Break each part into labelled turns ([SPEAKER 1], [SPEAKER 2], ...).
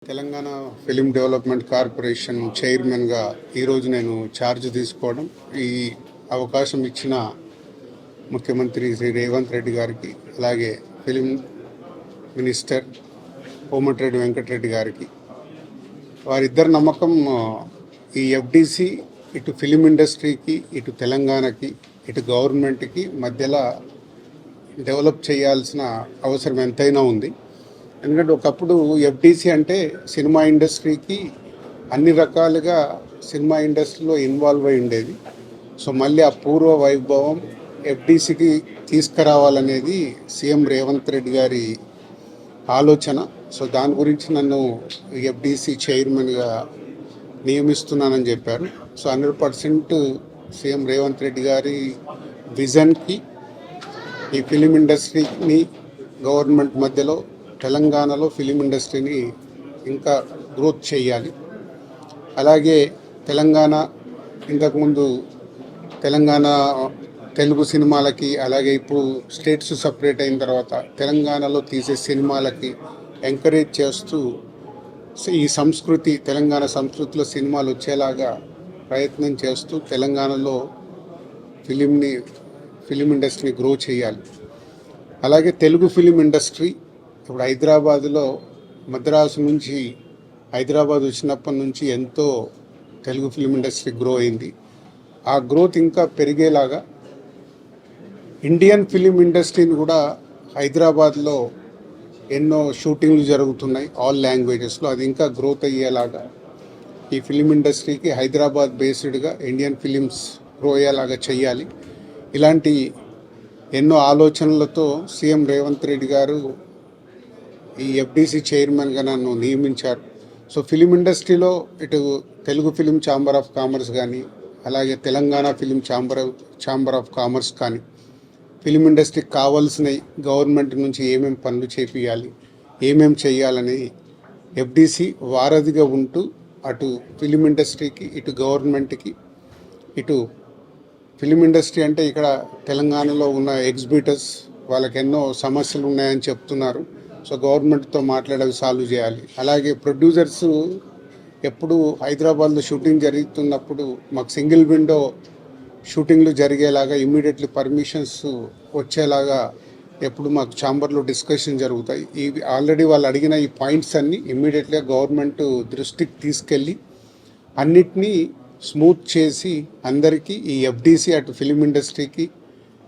[SPEAKER 1] Telangana film development corporation చైర్మన్గా ఈరోజు నేను ఛార్జ్ తీసుకోవడం, ఈ అవకాశం ఇచ్చిన ముఖ్యమంత్రి శ్రీ రేవంత్ రెడ్డి గారికి, అలాగే ఫిలిం మినిస్టర్ కోమటిరెడ్డి వెంకటరెడ్డి గారికి, వారిద్దరి నమ్మకం ఈ ఎఫ్డిసి ఇటు ఫిలిం ఇండస్ట్రీకి, ఇటు తెలంగాణకి, ఇటు గవర్నమెంట్కి మధ్యలో డెవలప్ చేయాల్సిన అవసరం ఎంతైనా ఉంది. ఎందుకంటే ఒకప్పుడు ఎఫ్డిసి అంటే సినిమా ఇండస్ట్రీకి అన్ని రకాలుగా సినిమా ఇండస్ట్రీలో ఇన్వాల్వ్ అయి ఉండేది. సో మళ్ళీ ఆ పూర్వ వైభవం ఎఫ్డిసికి తీసుకురావాలనేది సీఎం రేవంత్ రెడ్డి గారి ఆలోచన. సో దాని గురించి నన్ను ఎఫ్డిసి చైర్మన్గా నియమిస్తున్నానని చెప్పారు. సో 100% సీఎం రేవంత్ రెడ్డి గారి విజన్కి ఈ ఫిలిం ఇండస్ట్రీని గవర్నమెంట్ మధ్యలో తెలంగాణలో ఫిలిం ఇండస్ట్రీని ఇంకా గ్రోత్ చేయాలి. అలాగే తెలంగాణ ఇంతకుముందు తెలంగాణ తెలుగు సినిమాలకి, అలాగే ఇప్పుడు స్టేట్స్ సపరేట్ అయిన తర్వాత తెలంగాణలో తీసే సినిమాలకి ఎంకరేజ్ చేస్తూ ఈ సంస్కృతి, తెలంగాణ సంస్కృతిలో సినిమాలు వచ్చేలాగా ప్రయత్నం చేస్తూ తెలంగాణలో ఫిలిం ఇండస్ట్రీని గ్రో చేయాలి. అలాగే తెలుగు ఫిలిం ఇండస్ట్రీ ఇప్పుడు హైదరాబాదులో, మద్రాసు నుంచి హైదరాబాద్ వచ్చినప్పటి నుంచి ఎంతో తెలుగు ఫిలిం ఇండస్ట్రీ గ్రో అయింది. ఆ గ్రోత్ ఇంకా పెరిగేలాగా ఇండియన్ ఫిలిం ఇండస్ట్రీని కూడా హైదరాబాద్లో ఎన్నో షూటింగ్లు జరుగుతున్నాయి ఆల్ లాంగ్వేజెస్లో, అది ఇంకా గ్రోత్ అయ్యేలాగా ఈ ఫిలిం ఇండస్ట్రీకి హైదరాబాద్ బేస్డ్గా ఇండియన్ ఫిలిమ్స్ గ్రో అయ్యేలాగా చేయాలి. ఇలాంటి ఎన్నో ఆలోచనలతో సీఎం రేవంత్ రెడ్డి గారు ఈ ఎఫ్డిసి చైర్మన్గా నన్ను నియమించారు. సో ఫిలిం ఇండస్ట్రీలో ఇటు Telugu film chamber of commerce కానీ, అలాగే Telangana film chamber of commerce కానీ, ఫిలిం ఇండస్ట్రీకి కావాల్సినవి గవర్నమెంట్ నుంచి ఏమేమి పనులు చేపియాలి, ఏమేమి చేయాలని ఎఫ్డిసి వారధిగా ఉంటూ అటు ఫిలిం ఇండస్ట్రీకి, ఇటు గవర్నమెంట్కి, ఇటు ఫిలిం ఇండస్ట్రీ అంటే ఇక్కడ తెలంగాణలో ఉన్న ఎగ్జిబిటర్స్ వాళ్ళకి ఎన్నో సమస్యలు ఉన్నాయని చెప్తున్నారు. సో గవర్నమెంట్తో మాట్లాడి సాల్వ్ చేయాలి. అలాగే ప్రొడ్యూసర్స్ ఎప్పుడు హైదరాబాద్లో షూటింగ్ జరుగుతున్నప్పుడు మాకు సింగిల్ విండో షూటింగ్లు జరిగేలాగా ఇమ్మీడియట్లీ పర్మిషన్స్ వచ్చేలాగా ఎప్పుడు మాకు ఛాంబర్లో డిస్కషన్ జరుగుతాయి. ఇవి ఆల్రెడీ వాళ్ళు అడిగిన ఈ పాయింట్స్ అన్నీ ఇమ్మీడియట్గా గవర్నమెంట్ దృష్టికి తీసుకెళ్ళి అన్నిటినీ స్మూత్ చేసి అందరికీ ఈ ఎఫ్డిసి అటు ఫిలిం ఇండస్ట్రీకి,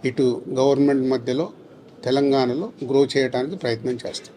[SPEAKER 1] ఇటు గవర్నమెంట్ మధ్యలో తెలంగాణలో గ్రో చేయడానికి ప్రయత్నం చేస్తాం.